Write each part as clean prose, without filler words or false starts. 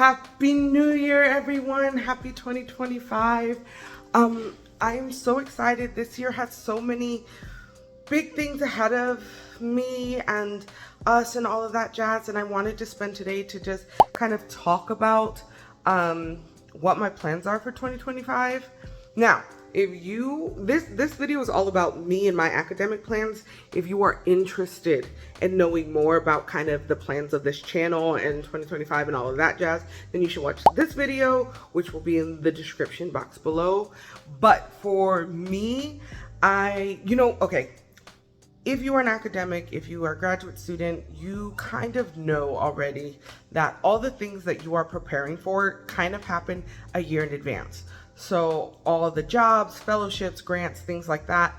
Happy New Year, everyone. Happy 2025. I am so excited. This year has so many big things ahead of me and us and all of that jazz. And I wanted to spend today to just kind of talk about what my plans are for 2025. Now, this video is all about me and my academic plans. If you are interested in knowing more about kind of the plans of this channel and 2025 and all of that jazz, then you should watch this video, which will be in the description box below. But for me, okay, if you are an academic, if you are a graduate student, you kind of know already that all the things that you are preparing for kind of happen a year in advance. So all of the jobs, fellowships, grants, things like that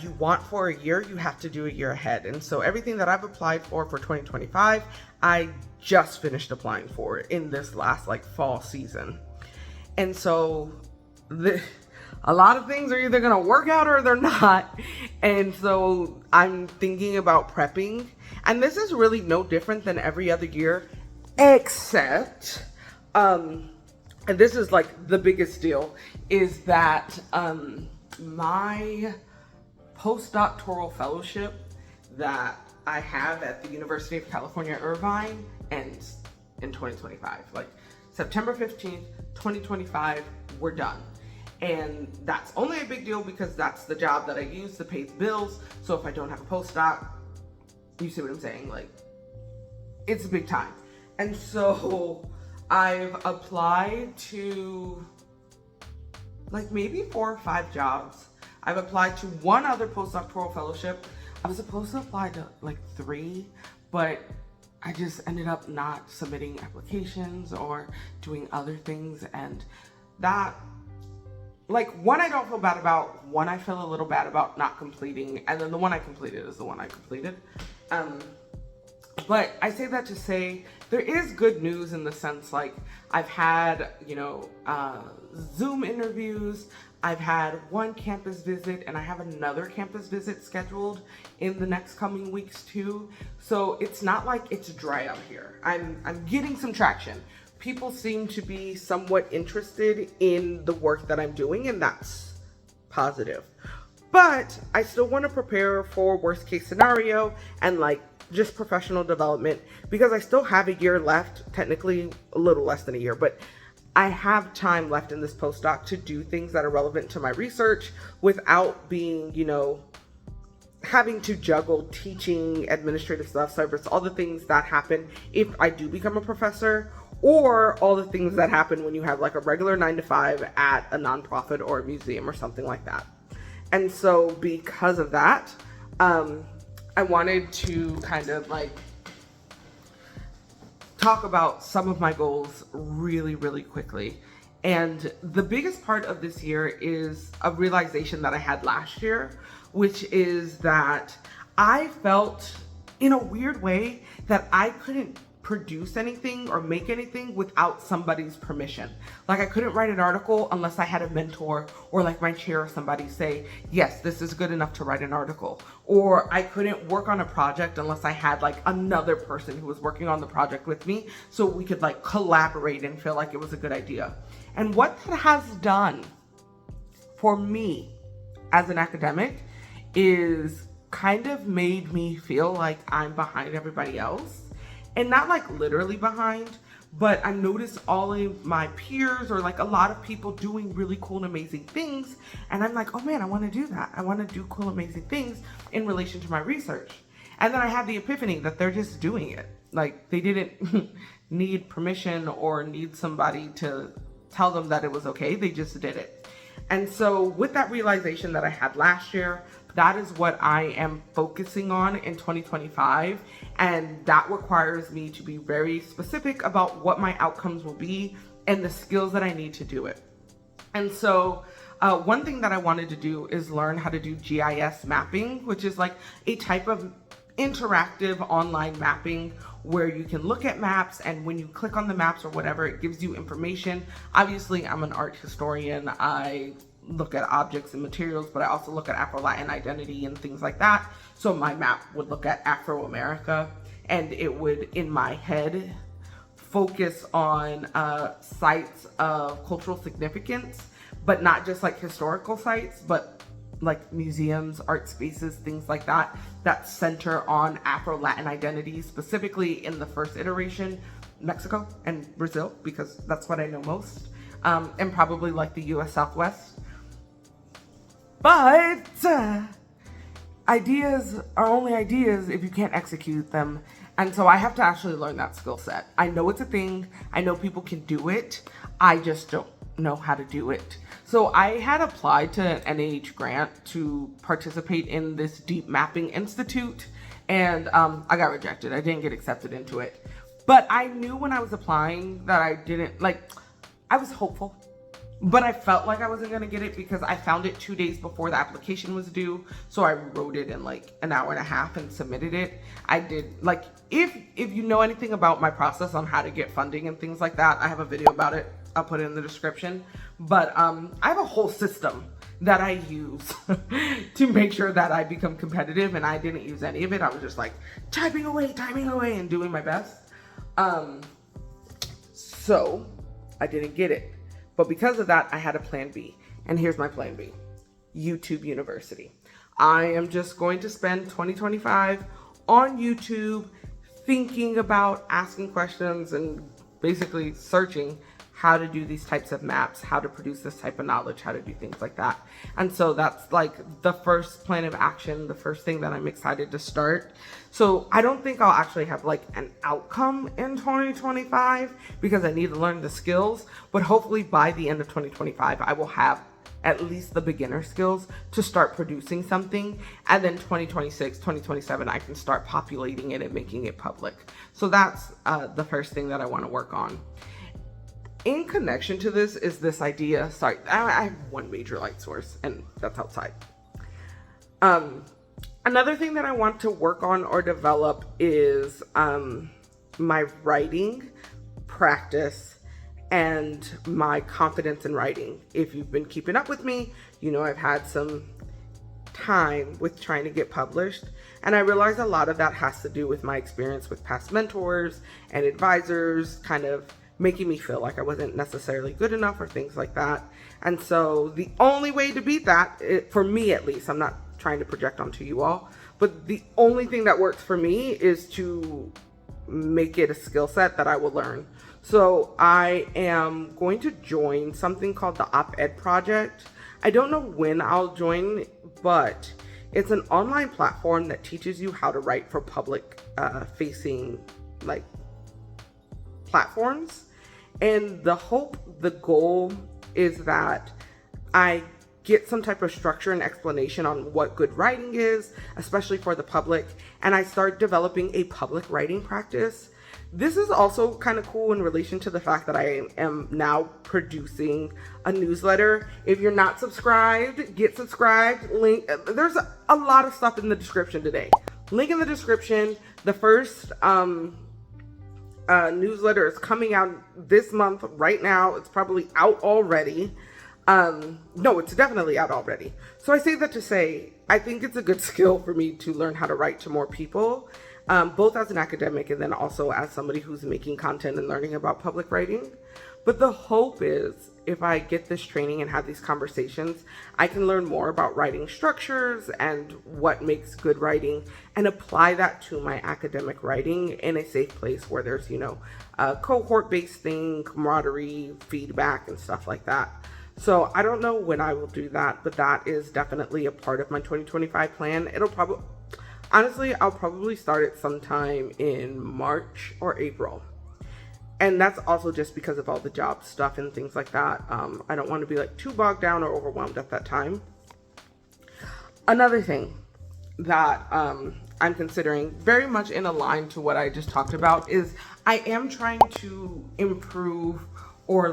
you want for a year, you have to do a year ahead. And so everything that I've applied for 2025, I just finished applying for in this last fall season. And so a lot of things are either going to work out or they're not. And so I'm thinking about prepping. And this is really no different than every other year, except, and this is the biggest deal, is that my postdoctoral fellowship that I have at the University of California, Irvine ends in 2025. September 15th, 2025, we're done. And that's only a big deal because that's the job that I use to pay the bills. So if I don't have a postdoc, you see what I'm saying? It's a big time. And so I've applied to maybe 4 or 5 jobs. I've applied to 1 other postdoctoral fellowship. I was supposed to apply to 3, but I just ended up not submitting applications or doing other things. And that, one I don't feel bad about, one I feel a little bad about not completing, and then the one I completed is the one I completed. But I say that to say there is good news in the sense I've had, Zoom interviews, I've had 1 campus visit, and I have another campus visit scheduled in the next coming weeks too. So it's not like it's dry out here. I'm getting some traction. People seem to be somewhat interested in the work that I'm doing, and that's positive. But I still want to prepare for worst case scenario and just professional development, because I still have a year left, technically a little less than a year, but I have time left in this postdoc to do things that are relevant to my research without being, having to juggle teaching, administrative stuff, service, all the things that happen if I do become a professor, or all the things that happen when you have a regular 9-to-5 at a nonprofit or a museum or something like that. And so because of that, I wanted to kind of talk about some of my goals really, really quickly. And the biggest part of this year is a realization that I had last year, which is that I felt in a weird way that I couldn't produce anything or make anything without somebody's permission. I couldn't write an article unless I had a mentor or my chair or somebody say, yes, this is good enough to write an article. Or I couldn't work on a project unless I had another person who was working on the project with me, so we could collaborate and feel like it was a good idea. And what that has done for me as an academic is kind of made me feel like I'm behind everybody else. And not literally behind, but I noticed all of my peers or a lot of people doing really cool and amazing things. And I'm oh man, I want to do that. I want to do cool, amazing things in relation to my research. And then I had the epiphany that they're just doing it. They didn't need permission or need somebody to tell them that it was okay. They just did it. And so with that realization that I had last year, that is what I am focusing on in 2025. And that requires me to be very specific about what my outcomes will be and the skills that I need to do it. And so one thing that I wanted to do is learn how to do GIS mapping, which is a type of interactive online mapping where you can look at maps, and when you click on the maps or whatever, it gives you information. Obviously, I'm an art historian. I look at objects and materials, but I also look at Afro-Latin identity and things like that. So my map would look at Afro-America, and it would, in my head, focus on sites of cultural significance, but not just like historical sites, but like museums, art spaces, things like that, that center on Afro-Latin identities, specifically in the first iteration, Mexico and Brazil, because that's what I know most, and probably like the US Southwest. But ideas are only ideas if you can't execute them. And so I have to actually learn that skill set. I know it's a thing. I know people can do it. I just don't know how to do it. So I had applied to an NIH grant to participate in this deep mapping institute, and I got rejected. I didn't get accepted into it. But I knew when I was applying that I didn't, I was hopeful, but I felt like I wasn't gonna get it because I found it 2 days before the application was due. So I wrote it in like an hour and a half and submitted it. I did, if you know anything about my process on how to get funding and things like that, I have a video about it. I'll put it in the description. But I have a whole system that I use to make sure that I become competitive, and I didn't use any of it. I was just like typing away and doing my best. So I didn't get it. But because of that, I had a plan B. And here's my plan B. YouTube University. I am just going to spend 2025 on YouTube thinking about asking questions and basically searching how to do these types of maps, how to produce this type of knowledge, how to do things like that. And so that's like the first plan of action, the first thing that I'm excited to start. So I don't think I'll actually have like an outcome in 2025 because I need to learn the skills, but hopefully by the end of 2025, I will have at least the beginner skills to start producing something. And then 2026, 2027, I can start populating it and making it public. So that's the first thing that I want to work on. In connection to this is this idea, sorry, I have one major light source and that's outside. Another thing that I want to work on or develop is my writing practice and my confidence in writing. If you've been keeping up with me, you know I've had some time with trying to get published, and I realize a lot of that has to do with my experience with past mentors and advisors kind of making me feel like I wasn't necessarily good enough or things like that. And so the only way to beat that, for me at least, I'm not trying to project onto you all, but the only thing that works for me is to make it a skill set that I will learn. So I am going to join something called the Op-Ed Project. I don't know when I'll join, but it's an online platform that teaches you how to write for public facing platforms. And the goal is that I get some type of structure and explanation on what good writing is, especially for the public, and I start developing a public writing practice. This is also kind of cool in relation to the fact that I am now producing a newsletter. If you're not subscribed, get subscribed. Link, there's a lot of stuff in the description today. Link in the description. The first newsletter is coming out this month right now. It's probably out already. No, it's definitely out already. So I say that to say, I think it's a good skill for me to learn how to write to more people, both as an academic and then also as somebody who's making content and learning about public writing. But the hope is if I get this training and have these conversations, I can learn more about writing structures and what makes good writing and apply that to my academic writing in a safe place where there's, a cohort-based thing, camaraderie, feedback, and stuff like that. So I don't know when I will do that, but that is definitely a part of my 2025 plan. I'll probably start it sometime in March or April. And that's also just because of all the job stuff and things like that. I don't want to be too bogged down or overwhelmed at that time. Another thing that I'm considering, very much in a line to what I just talked about, is I am trying to improve or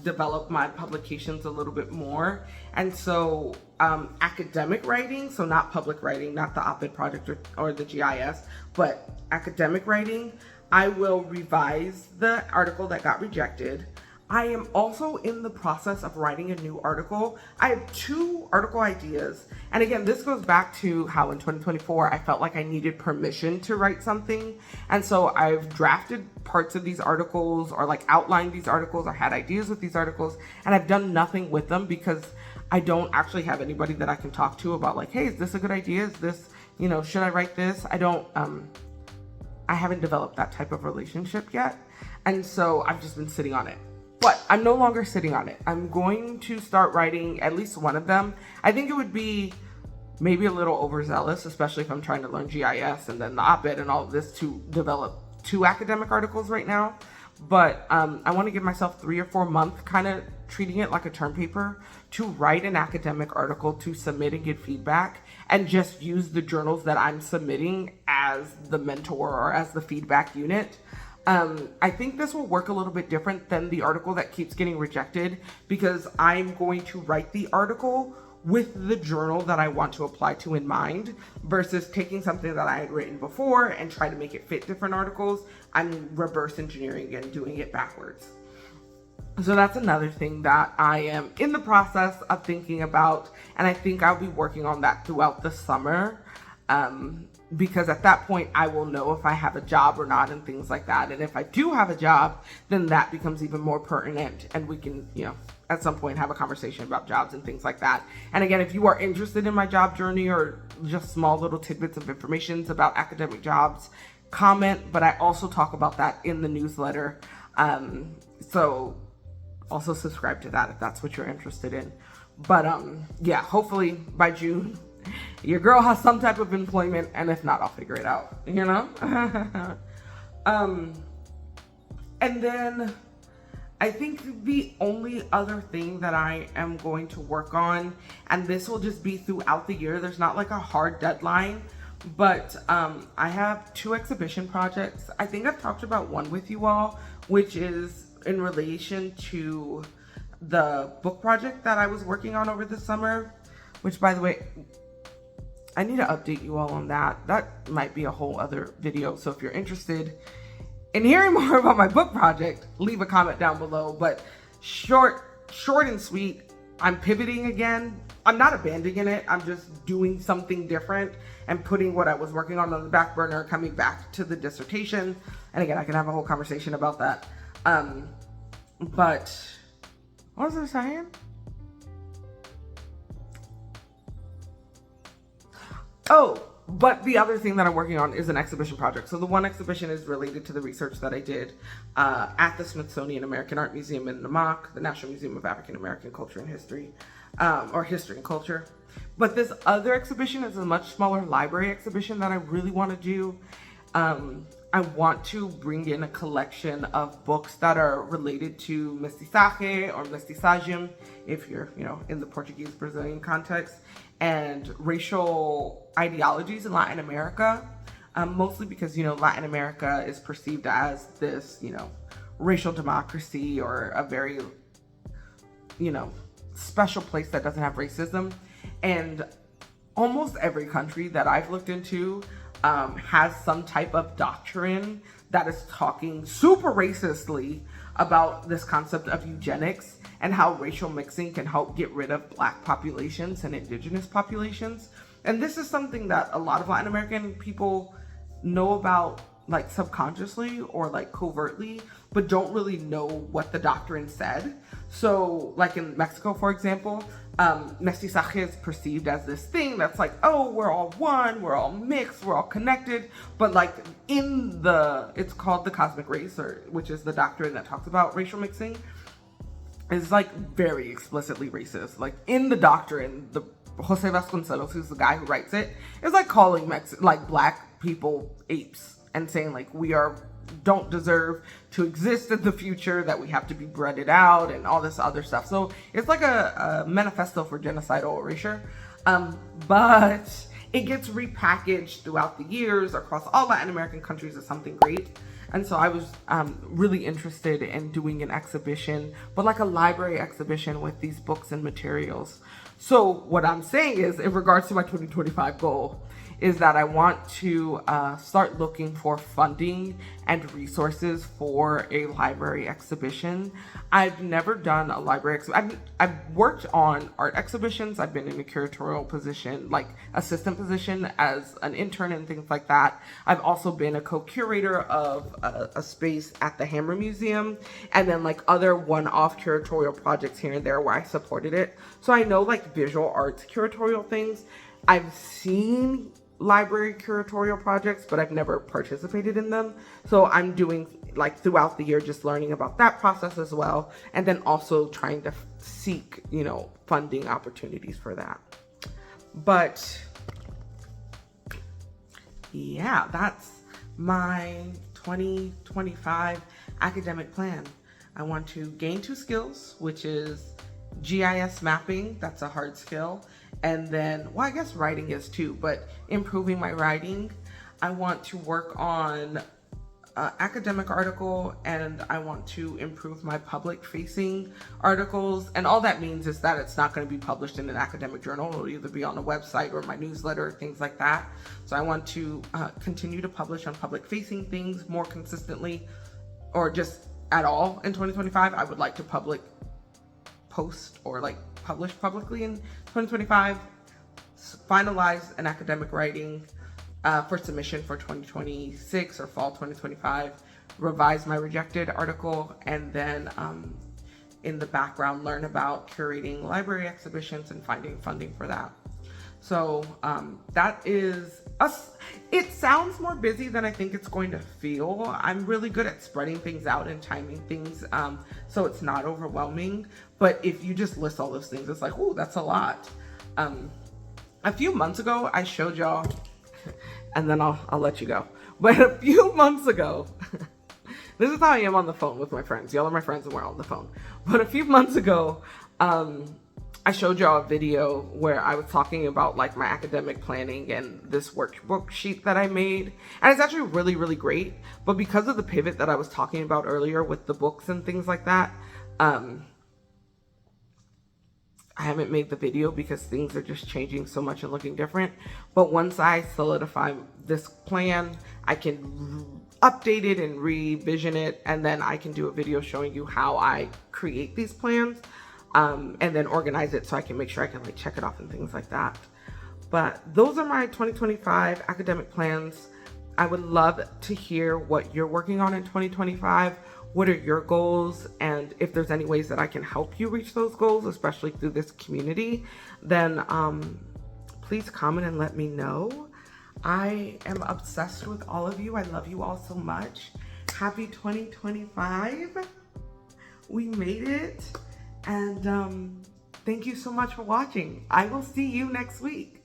develop my publications a little bit more. And so academic writing, so not public writing, not the Op-Ed Project or the GIS, but academic writing, I will revise the article that got rejected. I am also in the process of writing a new article. I have 2 article ideas. And again, this goes back to how in 2024, I felt like I needed permission to write something. And so I've drafted parts of these articles or like outlined these articles. I had ideas with these articles and I've done nothing with them because I don't actually have anybody that I can talk to about like, hey, is this a good idea? Is this, should I write this? I haven't developed that type of relationship yet. And so I've just been sitting on it. But I'm no longer sitting on it. I'm going to start writing at least one of them. I think it would be maybe a little overzealous, especially if I'm trying to learn GIS and then the op-ed and all of this to develop 2 academic articles right now. But I want to give myself 3 or 4 months, kind of treating it like a term paper, to write an academic article, to submit and get feedback, and just use the journals that I'm submitting as the mentor or as the feedback unit. I think this will work a little bit different than the article that keeps getting rejected because I'm going to write the article with the journal that I want to apply to in mind versus taking something that I had written before and try to make it fit different articles. I'm reverse engineering and doing it backwards. So that's another thing that I am in the process of thinking about, and I think I'll be working on that throughout the summer. Because at that point I will know if I have a job or not and things like that. And if I do have a job, then that becomes even more pertinent and we can, at some point have a conversation about jobs and things like that. And again, if you are interested in my job journey or just small little tidbits of information about academic jobs, comment, but I also talk about that in the newsletter. So also subscribe to that if that's what you're interested in. But yeah, hopefully by June, your girl has some type of employment, and if not, I'll figure it out, And then I think the only other thing that I am going to work on, and this will just be throughout the year, there's not like a hard deadline, but I have 2 exhibition projects. I think I've talked about one with you all, which is in relation to the book project that I was working on over the summer, which, by the way, I need to update you all on that. That might be a whole other video. So if you're interested in hearing more about my book project, leave a comment down below. But short and sweet, I'm pivoting again. I'm not abandoning it. I'm just doing something different and putting what I was working on the back burner, coming back to the dissertation. And again, I can have a whole conversation about that. But what was I saying? Oh, but the other thing that I'm working on is an exhibition project. So the one exhibition is related to the research that I did at the Smithsonian American Art Museum in Namak, the National Museum of African American Culture and History, or History and Culture. But this other exhibition is a much smaller library exhibition that I really want to do. I want to bring in a collection of books that are related to mestizaje or mestizagem, if you're, in the Portuguese Brazilian context, and racial ideologies in Latin America, mostly because, Latin America is perceived as this, racial democracy or a very, special place that doesn't have racism. And almost every country that I've looked into has some type of doctrine that is talking super racistly about this concept of eugenics and how racial mixing can help get rid of Black populations and indigenous populations. And this is something that a lot of Latin American people know about, like subconsciously or like covertly, but don't really know what the doctrine said. So like in Mexico, for example, mestizaje is perceived as this thing that's like, oh, we're all one, we're all mixed, we're all connected. But like it's called the cosmic race, which is the doctrine that talks about racial mixing, is like very explicitly racist. Like in the doctrine, the Jose Vasconcelos, who's the guy who writes it, is like calling Black people apes and saying like we don't deserve to exist in the future, that we have to be breeded out and all this other stuff. So it's like a manifesto for genocidal erasure. But it gets repackaged throughout the years across all Latin American countries as something great. And so I was really interested in doing an exhibition, but like a library exhibition with these books and materials. So what I'm saying is, in regards to my 2025 goal, is that I want to start looking for funding and resources for a library exhibition. I've never done a library exhibition. I've worked on art exhibitions. I've been in a curatorial position, like assistant position as an intern and things like that. I've also been a co-curator of a space at the Hammer Museum, and then like other one-off curatorial projects here and there where I supported it. So I know like visual arts curatorial things. I've seen library curatorial projects, but I've never participated in them. So I'm doing like throughout the year just learning about that process as well, and then also trying to seek, you know, funding opportunities for that. But yeah, that's my 2025 academic plan. I want to gain 2 skills, which is GIS mapping, that's a hard skill, and then, well, I guess writing is too, but improving my writing. I want to work on academic article, and I want to improve my public facing articles. And all that means is that it's not going to be published in an academic journal. It'll either be on a website or my newsletter, things like that. So I want to continue to publish on public facing things more consistently, or just at all in 2025. I would like to post or like publish publicly in 2025, finalize an academic writing for submission for 2026 or fall 2025, revise my rejected article, and then in the background learn about curating library exhibitions and finding funding for that. So that is us. It sounds more busy than I think it's going to feel. I'm really good at spreading things out and timing things so it's not overwhelming. But if you just list all those things, it's like, ooh, that's a lot. A few months ago, I showed y'all, and then I'll let you go. But a few months ago, this is how I am on the phone with my friends. Y'all are my friends and we're on the phone. But a few months ago, I showed y'all a video where I was talking about like my academic planning and this worksheet that I made. And it's actually really, really great. But because of the pivot that I was talking about earlier with the books and things like that, I haven't made the video because things are just changing so much and looking different. But once I solidify this plan, I can update it and revision it, and then I can do a video showing you how I create these plans, and then organize it so I can make sure I can like check it off and things like that. But those are my 2025 academic plans. I would love to hear what you're working on in 2025. What are your goals? And if there's any ways that I can help you reach those goals, especially through this community, then please comment and let me know. I am obsessed with all of you. I love you all so much. Happy 2025. We made it. And thank you so much for watching. I will see you next week.